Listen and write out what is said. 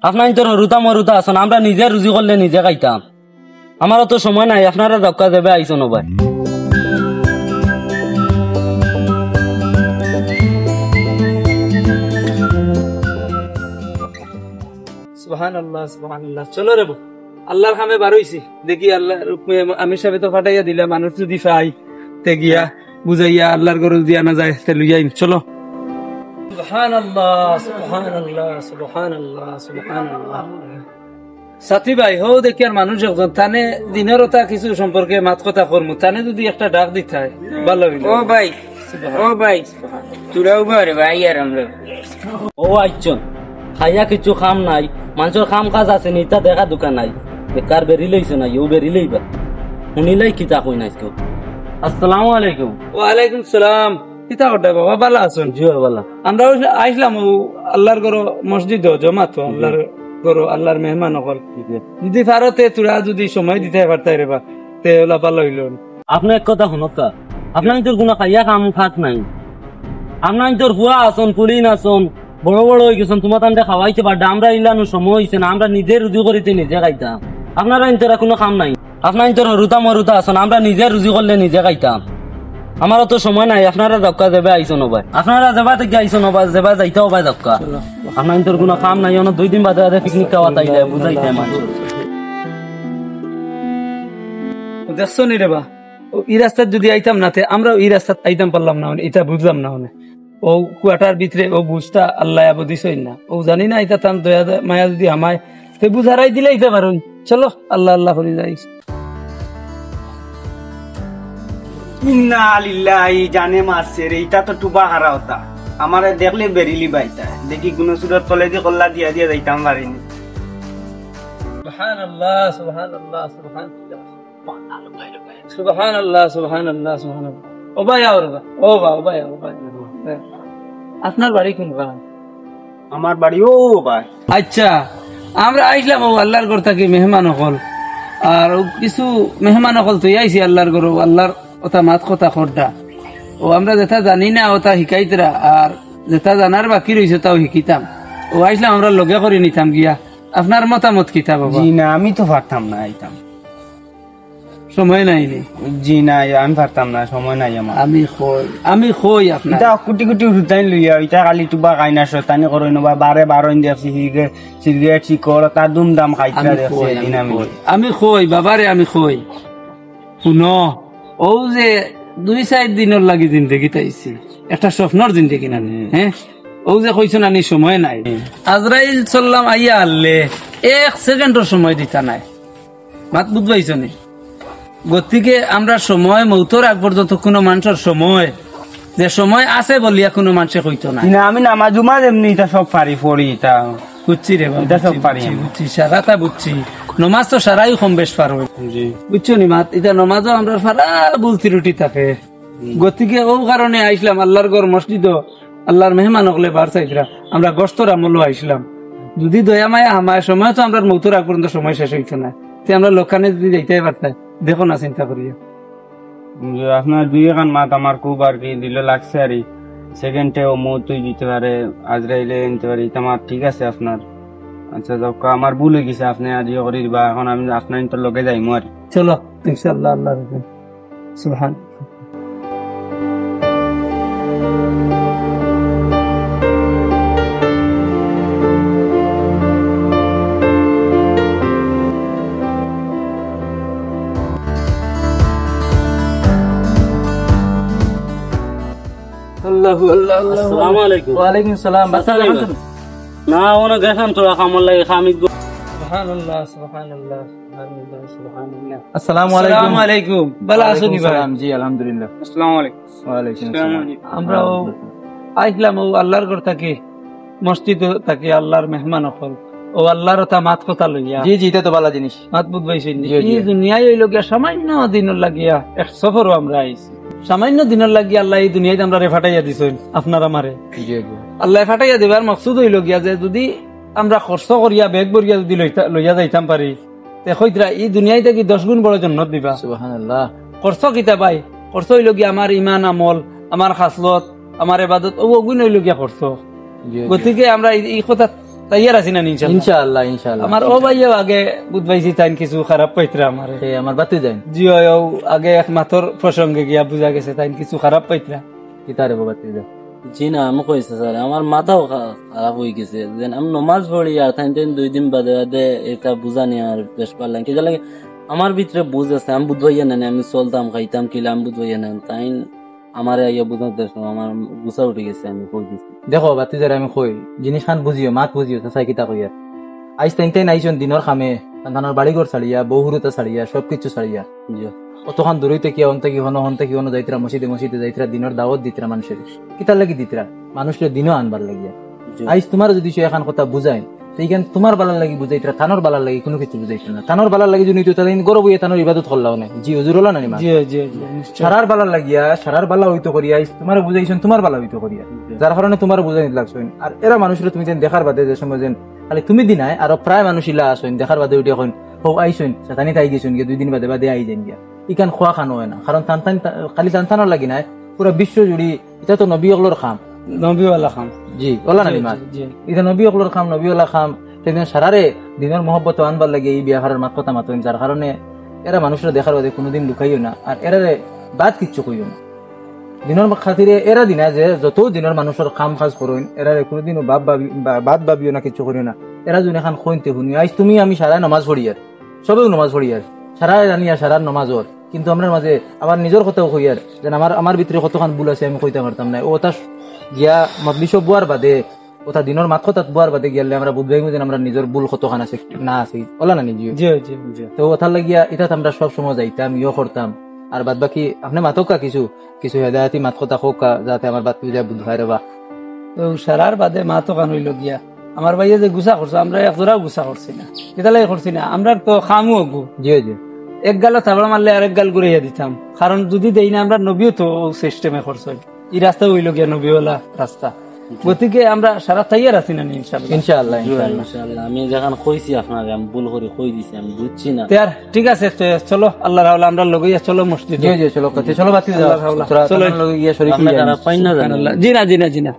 আপনার তো রুতা মরুতা আছেন, আমরা নিজে রুজি করলে নিজে খাইতাম। আমারও তো সময় নাই, আপনারা দক্কা দেবে আইসো নবাই। সুবহানাল্লাহ সুবহানাল্লাহ। চলো রে আল্লাহর খামে বারইছি, দেখি আল্লাহ আমির সাহেব তো ফাটাইয়া দিলে, মানুষ যদি পাই তে গিয়া বুঝাইয়া আল্লাহর গরু দিয়া না যায় তে লইয়াই। চলো। সুবহানাল্লাহ সুবহানাল্লাহ সুবহানাল্লাহ সুবহানাল্লাহ। সাথী ভাই হো দেখি আর মানুষ একজন তানে দিনের ওটা কিছু সম্পর্কে মাত কথা করমু, তানে যদি একটা ডাক দিতে হয় ভালো হইল। ও ভাই ও ভাই তুরাও ঘরে ভাই আর আমরা ও আইছন খাইয়া কিছু খাম নাই, মানুষের খাম কাজ আছে নি, তা দেখা দোকান নাই, বেকার বেরি লইছ না, ইউ বেরি লইবা শুনিলাই কিতা কই নাই কেউ। আসসালামু আলাইকুম। ওয়ালাইকুম সালাম। কিতা করতে বাবা ভালো আছেন? জি ভালো। আমরা আইসলাম আল্লাহর ঘর মসজিদ জমা তো আল্লাহর ঘর, আল্লাহর মেহমান হল। যদি ভারতে তোরা যদি সময় দিতে পারতাই রে বা তে ওলা ভালো হইল। আপনার এক কথা শুনকা, আপনার তোর কোনো খাইয়া কাম খাত নাই, আপনার তোর হুয়া আসন পুলিন আসন বড় বড় হয়ে গেছেন, তোমার তান্ডে খাওয়াইতে পারবে, আমরা ইলানো সময় হয়েছে না, আমরা নিজে রুজি করিতে নিজে খাইতাম। আপনারা ইন্তরা কোনো কাম নাই, আপনার তোর রুতা মরুতা আসন, আমরা নিজে রুজি করলে নিজে খাইতাম। আমারও তো সময় নাই, আপনারা দক্কা দেবে আইসো নবাই, আপনারা যাবা থেকে আইসো নবাই, যাবা যাইতে হবে দক্কা। আপনার তোর কোনো কাম নাই, অন্য 2 দিন বাদে পিকনিক খাওয়া তাইলে বুঝাইতে মানুষ দেখছো নি রে বা। এই রাস্তায় যদি আইতাম না, আমরা এই রাস্তায় আইতাম পারলাম না, এটা বুঝলাম না। ও কুয়াটার ভিতরে ও বুঝটা আল্লাহ দিছই না, ও জানি না এটা তার দয়া মায়া যদি আমায় তে বুঝারাই দিলে আইতে পারুন। চলো আল্লাহ আল্লাহ করে যাই। ইন্না লিল্লাহি জানে মারছে রে, এটা তো টুবা হারা হতা। আমারে দেখলে বেরিলি বাইতা, দেখি গুণসুরের তলে দিয়ে কল্লা দিয়া দিয়া যাইতাম পারিনি। সুবহানাল্লাহ সুবহানাল্লাহ সুবহানাল্লাহ সুবহানাল্লাহ সুবহানাল্লাহ সুবহানাল্লাহ। ও ভাই আর ও ভাই ও ভাই, আপনার বাড়ি কোন ভাই? আমার বাড়ি ও ভাই। আচ্ছা, আমরা আইসলাম ও আল্লাহর ঘর থাকি মেহমান হল, আর কিছু মেহমান হল তুই আইসি আল্লাহর ঘর, আল্লাহর ওটা মাত কথা খরটা ও আমরা যেটা জানি না ওটা শিকাইতরা, আর যেটা জানার বাকি রয়েছে তাও শিকিতাম। ও আইসলাম আমরা লগে করে নিতাম গিয়া। আপনার মতামত কিতা বাবা? জি না, আমি তো পারতাম না, আইতাম সময় নাই নি। জি না, আমি পারতাম না, সময় নাই আমার। আমি কই আপনার এটা কুটি কুটি রুটাইন লইয়া এটা খালি টুবা খাইনা শয়তানি করই নবা, বারে বারইন দেখছি সিগারেট শিকড় তার দুমদাম খাইতা দেখছি এদিন আমি কই বাবারে, আমি কই শুনো, ও যে 2-4 দিনের লাগি জিন্দগি তাইছি, একটা স্বপ্নর জিন্দগি না। হ্যাঁ, ও যে কইছ না সময় নাই, আজরাইল সাল্লাম আইয়া আনলে 1 সেকেন্ডের সময় দিতা নাই, মাত বুঝবাইছ নি? গতিকে আমরা সময় মৌতর আগ পর্যন্ত কোনো মানুষের সময় যে সময় আছে বলিয়া কোনো মানুষে কইতো না। আমি নামাজ উমাজ এমনি এটা সব পারি পড়ি, এটা বুঝছি রে, এটা সব পারি, বুঝছি সারাটা বুঝছি। নমাজ তো সারাই কম বেশ পারো, বুঝছো নি মাত? এটা নমাজও আমরা সারা বলতি রুটি থাকে। গতিকে ও কারণে আইসলাম আল্লাহর ঘর মসজিদ, আল্লাহর মেহমান হকলে বার চাইছিলাম, আমরা গস্তর আমল আইসলাম। যদি দয়া মায়া আমার সময় তো আমরা মৌতর আগ পর্যন্ত সময় শেষ হইতো না, আমরা লোকানে যদি যাইতে পারতাম, দেখো না চিন্তা করিয়া। আপনার 2 এখান মাত আমার খুব আর কি দিল লাগছে, আর সেকেন্ডে ও মৌতুই দিতে পারে, আজরাইলে নিতে পারে, আমার ঠিক আছে আপনার। আচ্ছা যাক, আমার ভুল হয়ে গেছে, আপনি আজ করে দিবা, এখন আমি আপনার তো লগে যাইমু আর। চলো ইনশাআল্লাহ। আল্লাহ সুবহান। আসসালামু আলাইকুম। ওয়ালাইকুম সালাম। না ওনা গেছাম তো কামল লাগে খামিক। সুবহানাল্লাহ সুবহানাল্লাহ সুবহানাল্লাহ সুবহানাল্লাহ। আসসালামু আলাইকুম। ভালো আছেন ভাই? জি আলহামদুলিল্লাহ। আসসালামু আলাইকুম। ওয়া আলাইকুম আসসালাম। আমরা আইলাম আল্লাহর ঘর থাকি, মসজিদ থাকি, আল্লাহর মেহমান হল ও আল্লাহর তা মাত কথা লইয়া। জি জি, এটা তো ভালো জিনিস। মাত বুঝবাইছেন এই দুনিয়ায় হইল গিয়া সামান্য দিনের লাগিয়া এক সফরও আমরা আইছি, সামান্য দিনের লাগিয়া আল্লাহ এই দুনিয়ায় আমরা ফাটাইয়া দিছেন আপনার আমারে। আল্লাহ ফাটাইয়া দেবার মকসুদ হইল গিয়া যে যদি আমরা খরচ করিয়া বেগ বরিয়া যদি লইয়া যাইতাম পারি, হইতরা এই দুনিয়ায় থেকে 10 গুণ বড় জন্নত দিবা। সুবহানাল্লাহ। খরচ কিতা ভাই? খরচ হইল গিয়া আমার ইমান আমল, আমার খাসলত, আমার ইবাদত, ও গুণ হইল গিয়া খরচ। গতিকে আমরা এই কথা তৈয়ার আছি না ইনশাআল্লাহ ইনশাআল্লাহ ইনশাআল্লাহ আমার ও ভাইয়া আগে বুধ ভাইছি তাই কিছু খারাপ পাইতরা আমার আমার বাতি যাই জি ও আগে এক মাথর প্রসঙ্গে গিয়া বুঝা গেছে তাই কিছু খারাপ পাইতরা কিতারে বাতি যাও জি না আমি কইছে স্যার আমার মাথাও খারাপ হয়ে গেছে যেন আমি নমাজ পড়ি আর তাই 2 দিন বাদে বাদে এটা বুঝা নিয়ে আর বেশ পারলাম কি লাগে আমার ভিতরে বুঝ আছে আমি বুঝবাইয়া না আমি চলতাম খাইতাম কিলা আমি বুঝবাইয়া না তাই আমার ইয়া বুঝাতে আমার গুছা উঠে গেছে আমি কই দিছি দেখো বাতি যারা আমি কই জিনিস খান বুঝিও মাত বুঝিও চাই কিতা কইয়া আইস তাই আইসন দিনের খামে তানার বাড়িঘর ছাড়িয়া বহুরুতা ছাড়িয়া সবকিছু ছাড়িয়া জি অতখান দূরইতে কি হন থেকে হন থেকে হন যাইতরা মসজিদে যাইতরা দিনের দাওয়াত দিতরা মানুষের কিতার লাগি দিতরা মানুষের দিনও আনবার লাগিয়া আইস তোমার যদি সে এখন কথা বুঝাই সেইখান তোমার বালার লাগি বুঝাইতরা থানোর বালার লাগি কোনো কিছু বুঝাইছিল না থানোর বালার লাগি যদি তো তাহলে গরব হইয়া থানোর ইবাদত করলাও না জি হুজুর হলা না মা জি জি সারার বালার লাগিয়া সারার বালা হইতো করিয়া আইস তোমার বুঝাইছেন তোমার বালা হইতো করিয়া যার কারণে তোমার বুঝাই লাগছেন আর এরা মানুষের তুমি যেন দেখার বাদে যে সময় যেন খালি তুমি দিনাই আর প্রায় মানুষ ইলা আসেন দেখার বাদে উঠে এখন হোক আইসেন সেখানে তাই গেছেন গিয়ে 2 দিন বাদে বাদে আই যান গিয়া ইকান খোয়া খানো হয় না কারণ খালি টানটানোর লাগি নাই পুরা বিশ্ব জুড়ি এটা তো নবী অগলোর খাম নবীওয়ালা খাম জি ওলা না মা এটা নবী অগলোর খাম নবীওয়ালা খাম সেদিন সারারে দিনের মহব্বত আনবার লাগে এই বিয়াহারের মাত কথা মাতেন যার কারণে এরা মানুষরা দেখার বাদে কোনোদিন লুকাইও না আর এরারে বাদ কিচ্ছু কইও না দিনের খাতিরে এরা দিনা যে যত দিনের মানুষের খাম খাজ করেন এরারে কোনোদিনও বাদ ভাবিও না কিচ্ছু করিও না এরা যদি এখন কইতে শুনি আইস তুমি আমি সারা নামাজ পড়ি আর সবেও নামাজ পড়ি আর সারা জানি আর সারার নামাজর কিন্তু আমরা মাঝে আমার নিজের কথাও কই আর যেন আমার ভিতরে কতখান ভুল আছে আমি কইতে পারতাম না ওটা গিয়া মজলিস বুয়ার বাদে ওটা দিনের মাত কথা বুয়ার বাদে গেলে আমরা বুঝবাই যেন আমরা নিজের ভুল কতখান আছে না আছে ওলা না নিজে জি জি জি তো ওটার লাগিয়া এটা আমরা সব সময় যাইতাম ইয়ে করতাম আর বাদ বাকি আপনি মাতকা কিছু হেদায়তি মাত কথা হোক যাতে আমার বাদ বুঝা বুধ হয় রেবা তো সারার বাদে মা তো কান হইল গিয়া আমার ভাইয়া যে গুছা করছো আমরা একজোড়াও গুছা করছি না কেটা লাগে করছি না আমরা তো খামু গু জি জি এক গাল থাবড়া মারলে আরেক গাল ঘুরাইয়া দিতাম কারণ যদি দেই না আমরা নবীও তো সিস্টেমে করছো এই রাস্তা হইল গিয়া নবীওয়ালা রাস্তা গতিকে আমরা সারা তৈয়ার আছি না ইনশাআল্লাহ ইনশাআল্লাহ ইনশাআল্লাহ আমি যখন কইছি আপনাকে আমি ভুল করে কই দিছি আমি বুঝছি না ঠিক আছে চলো আল্লাহ রাওলা আমরা লগইয়া চলো মসজিদে জি জি চলো বাতি যাও চলো লগইয়া শরীফ আপনারা পাই না জানেন জি না